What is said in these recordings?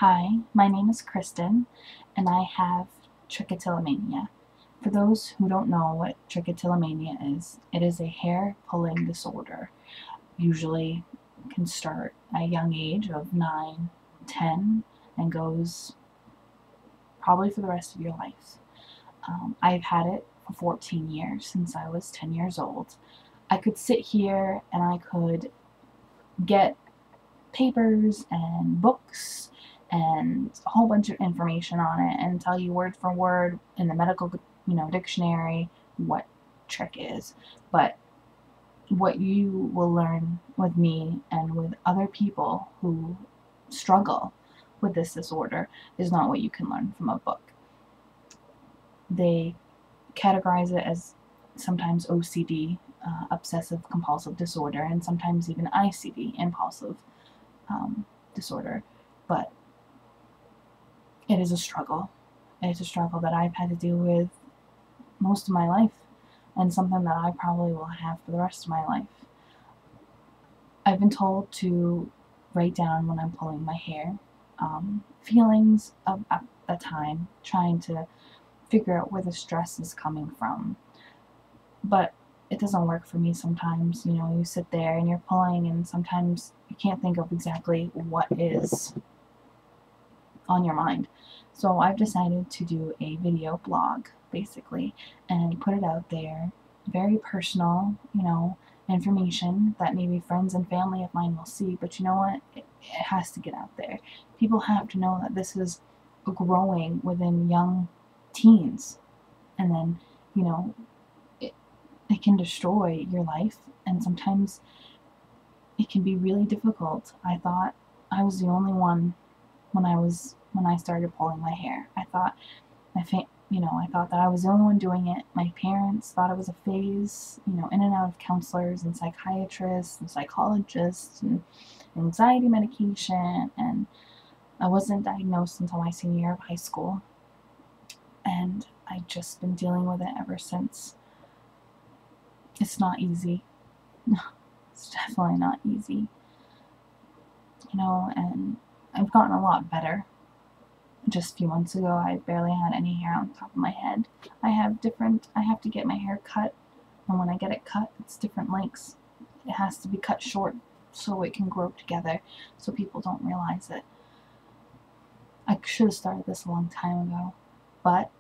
Hi, my name is Kristen, and I have trichotillomania. For those who don't know what trichotillomania is, it is a hair pulling disorder. Usually can start at a young age of 9, 10, and goes probably for the rest of your life. I've had it for 14 years, since I was 10 years old. I could sit here and I could get papers and books and a whole bunch of information on it and tell you word for word in the medical dictionary what trich is. But what you will learn with me and with other people who struggle with this disorder is not what you can learn from a book. They categorize it as sometimes OCD, obsessive compulsive disorder, and sometimes even ICD, impulsive disorder. But it is a struggle. It's a struggle that I've had to deal with most of my life, and something that I probably will have for the rest of my life. I've been told to write down when I'm pulling my hair, feelings of at the time, trying to figure out where the stress is coming from. But it doesn't work for me sometimes. You sit there and you're pulling, and sometimes you can't think of exactly what is on your mind. So I've decided to do a video blog, basically, and put it out there. Very personal, information that maybe friends and family of mine will see, but you know what? It has to get out there. People have to know that this is growing within young teens, and then, it can destroy your life, and sometimes it can be really difficult. I thought I was the only one when I started pulling my hair. I thought that I was the only one doing it. My parents thought it was a phase, in and out of counselors and psychiatrists and psychologists and anxiety medication, and I wasn't diagnosed until my senior year of high school, and I've just been dealing with it ever since. It's not easy. It's definitely not easy. And I've gotten a lot better. Just a few months ago, I barely had any hair on top of my head. I have to get my hair cut, and when I get it cut, it's different lengths. It has to be cut short so it can grow together, so people don't realize it. I should have started this a long time ago, but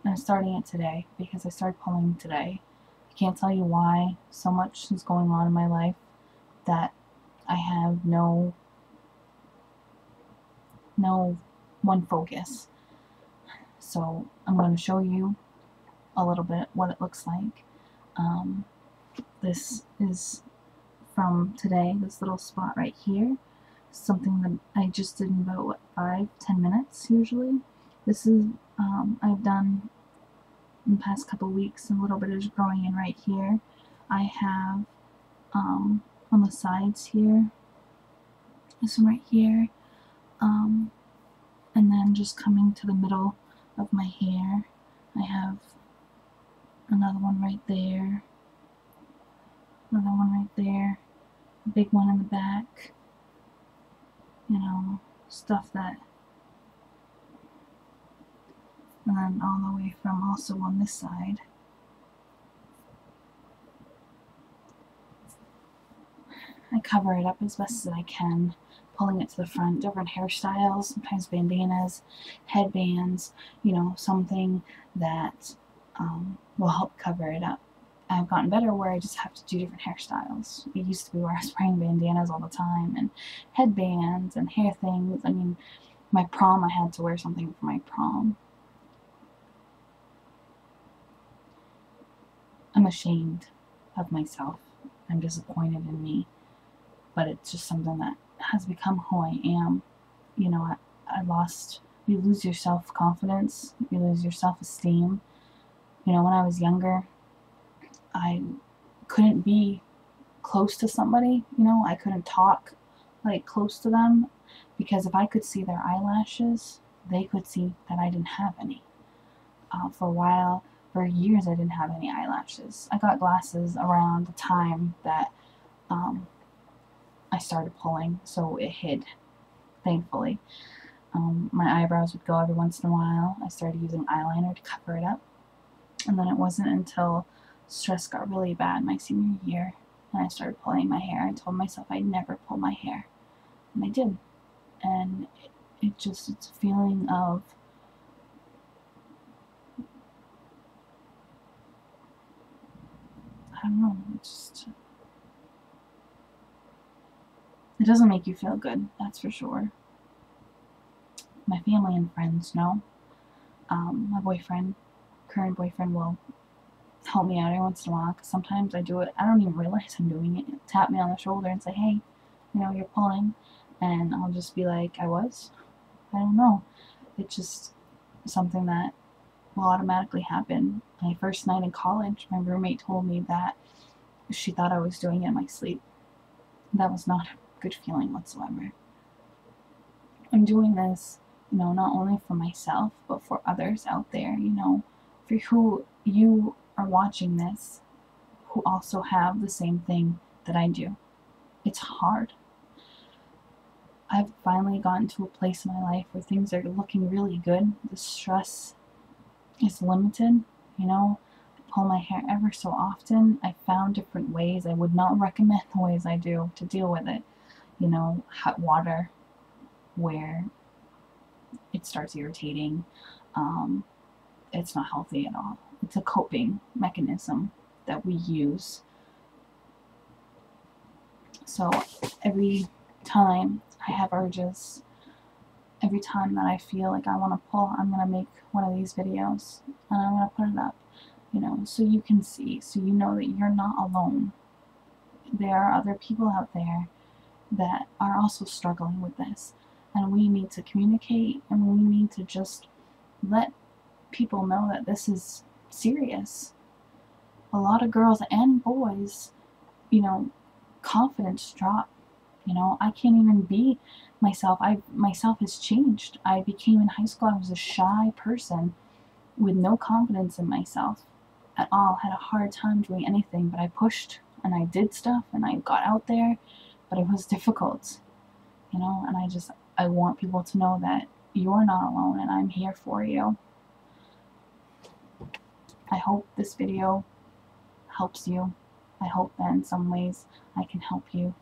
I'm starting it today because I started pulling today. I can't tell you why. So much is going on in my life that I have no one focus. So I'm going to show you a little bit what it looks like. This is from today, this little spot right here. Something that I just did in about 5-10 minutes usually. This is I've done in the past couple weeks. A little bit is growing in right here. I have on the sides here, this one right here, and then just coming to the middle of my hair, I have another one right there, another one right there, a big one in the back, stuff that, and then all the way from also on this side. I cover it up as best as I can, pulling it to the front, different hairstyles, sometimes bandanas, headbands, something that will help cover it up. I've gotten better where I just have to do different hairstyles. It used to be where I was wearing bandanas all the time, and headbands and hair things. I mean, my prom, I had to wear something for my prom. I'm ashamed of myself. I'm disappointed in me. But it's just something that has become who I am. You lose your self-confidence, you lose your self-esteem. When I was younger, I couldn't be close to somebody, I couldn't talk like close to them, because if I could see their eyelashes, they could see that I didn't have any. For years, I didn't have any eyelashes. I got glasses around the time that I started pulling, so it hid, thankfully. My eyebrows would go every once in a while. I started using eyeliner to cover it up. And then it wasn't until stress got really bad my senior year and I started pulling my hair. I told myself I'd never pull my hair. And I did. And it's a feeling of I don't know, it doesn't make you feel good, that's for sure. My family and friends know. My current boyfriend, will help me out every once in a while because sometimes I do it. I don't even realize I'm doing it. Tap me on the shoulder and say, "Hey, you're pulling," and I'll just be like, "I was." I don't know. It's just something that will automatically happen. My first night in college, my roommate told me that she thought I was doing it in my sleep. That was not a good feeling whatsoever. I'm doing this, not only for myself, but for others out there, for who you are watching this, who also have the same thing that I do. It's hard. I've finally gotten to a place in my life where things are looking really good. The stress is limited, I pull my hair ever so often. I found different ways. I would not recommend the ways I do to deal with it. Hot water where it starts irritating. It's not healthy at all. It's a coping mechanism that we use. So every time I have urges, every time that I feel like I want to pull, I'm going to make one of these videos and I'm going to put it up, so you can see, so you know that you're not alone. There are other people out there that are also struggling with this, and we need to communicate, and we need to just let people know that this is serious. A lot of girls and boys, confidence drop. I can't even be myself. Myself has changed. I became in high school, I was a shy person with no confidence in myself at all. Had a hard time doing anything, but I pushed and I did stuff and I got out there, but it was difficult, and I want people to know that you're not alone and I'm here for you. I hope this video helps you. I hope that in some ways I can help you.